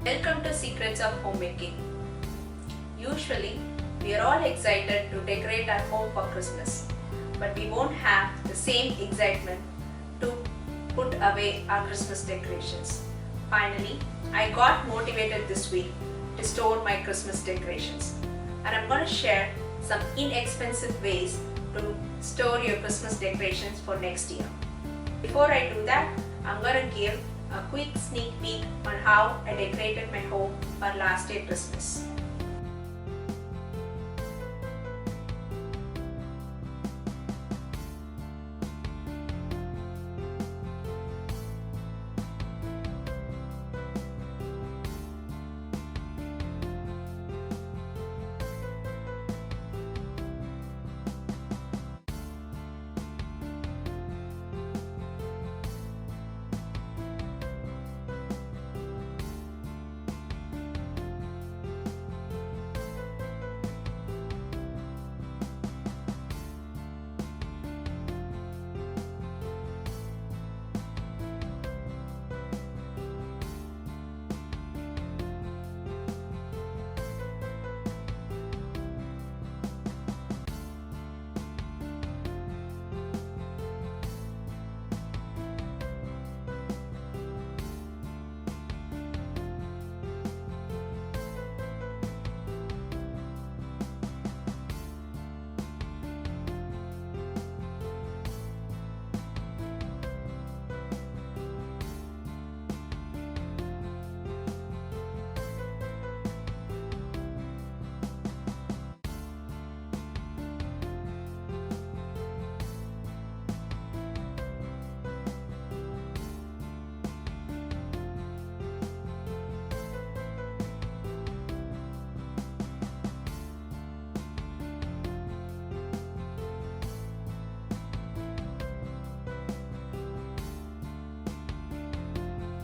Welcome to Secrets of Homemaking. Usually, we are all excited to decorate our home for Christmas, but we won't have the same excitement to put away our Christmas decorations. Finally, I got motivated this week to store my Christmas decorations, and I'm going to share some inexpensive ways to store your Christmas decorations for next year. Before I do that, I'm going to give a quick sneak peek on how I decorated my home for last year Christmas.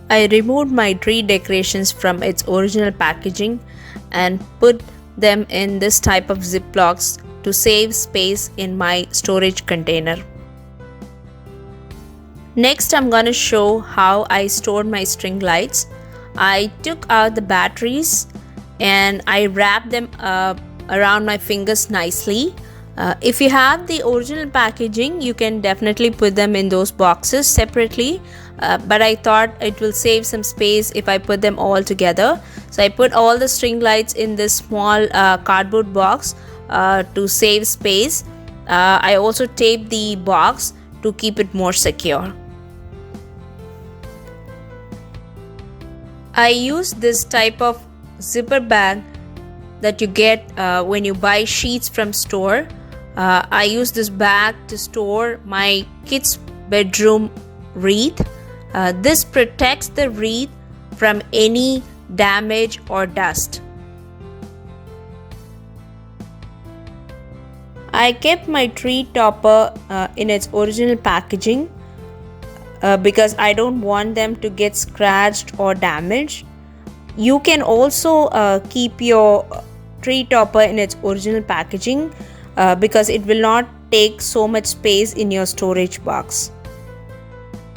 I removed my tree decorations from its original packaging and put them in this type of ziplocs to save space in my storage container. Next, I'm going to show how I stored my string lights. I took out the batteries and I wrapped them around my fingers nicely. If you have the original packaging, you can definitely put them in those boxes separately, but I thought it will save some space if I put them all together. So I put all the string lights in this small cardboard box to save space. I also taped the box to keep it more secure. I use this type of zipper bag that you get when you buy sheets from store. I use this bag to store my kids' bedroom wreath. This protects the wreath from any damage or dust. I kept my tree topper in its original packaging because I don't want them to get scratched or damaged. You can also keep your tree topper in its original packaging because it will not take so much space in your storage box.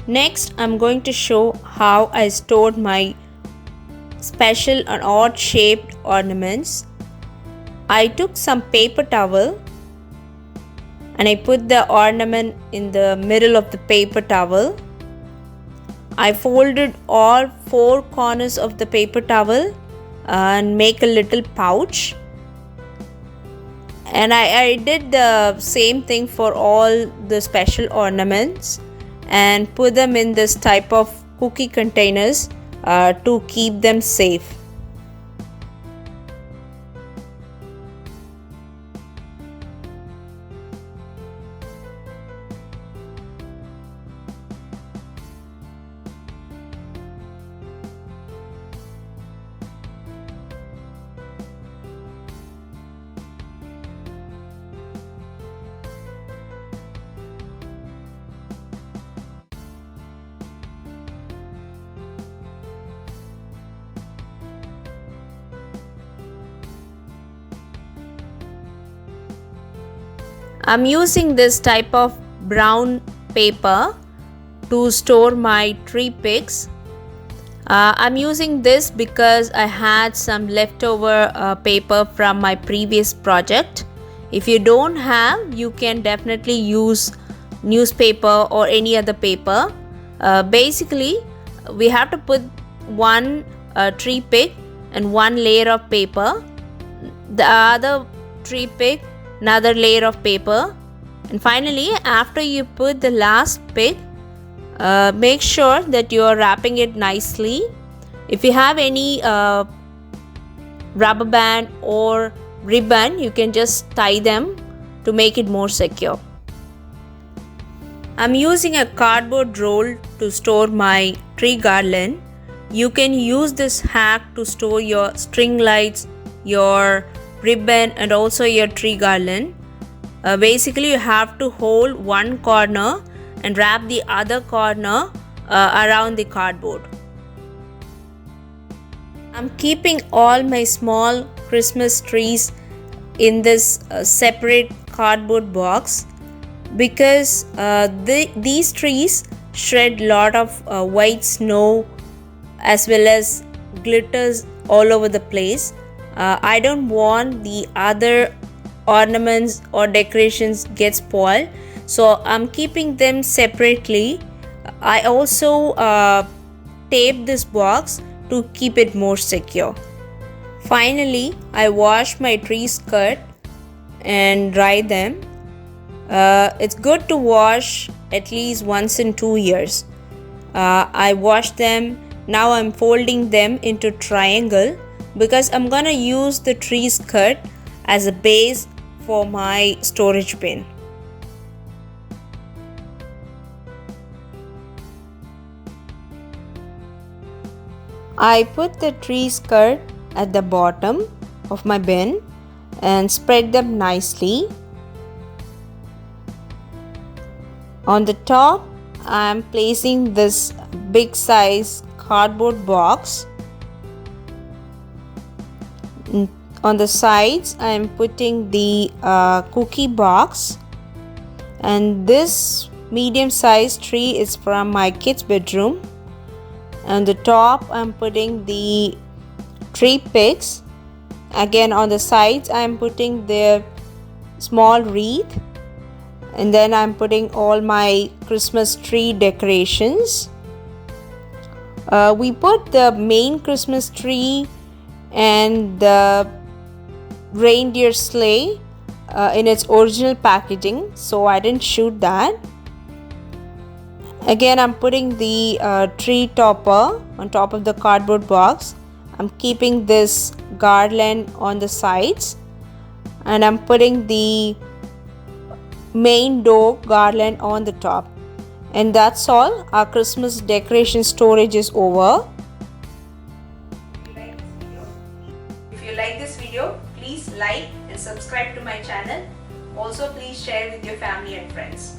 Next, I'm going to show how I stored my special and odd shaped ornaments. I took some paper towel and I put the ornament in the middle of the paper towel. I folded all four corners of the paper towel and make a little pouch. And I did the same thing for all the special ornaments and put them in this type of cookie containers to keep them safe. I'm using this type of brown paper to store my tree picks. I'm using this because I had some leftover paper from my previous project. If you don't have, you can definitely use newspaper or any other paper. Basically, we have to put one tree pick and one layer of paper, the other tree pick, another layer of paper, and finally after you put the last pick, make sure that you are wrapping it nicely. If you have any rubber band or ribbon, you can just tie them to make it more secure. I'm using a cardboard roll to store my tree garland. You can use this hack to store your string lights, your ribbon, and also your tree garland. Basically, you have to hold one corner and wrap the other corner around the cardboard. I'm keeping all my small Christmas trees in this separate cardboard box because these trees shed a lot of white snow as well as glitters all over the place. I don't want the other ornaments or decorations get spoiled, so I'm keeping them separately. I also tape this box to keep it more secure. Finally, I wash my tree skirt and dry them. It's good to wash at least once in 2 years. I washed them. Now I'm folding them into triangle because I'm gonna use the tree skirt as a base for my storage bin. I put the tree skirt at the bottom of my bin and spread them nicely. On the top, I am placing this big size cardboard box. On the sides, I am putting the cookie box, and this medium sized tree is from my kids' bedroom. On the top, I'm putting the tree picks. Again, on the sides, I'm putting the small wreath, and then I'm putting all my Christmas tree decorations. We put the main Christmas tree and the reindeer sleigh in its original packaging, so I didn't shoot that. Again, I'm putting the tree topper on top of the cardboard box. I'm keeping this garland on the sides, and I'm putting the main door garland on the top. And that's all. Our Christmas decoration storage is over. If you like this video, please like and subscribe to my channel. Also, please share with your family and friends.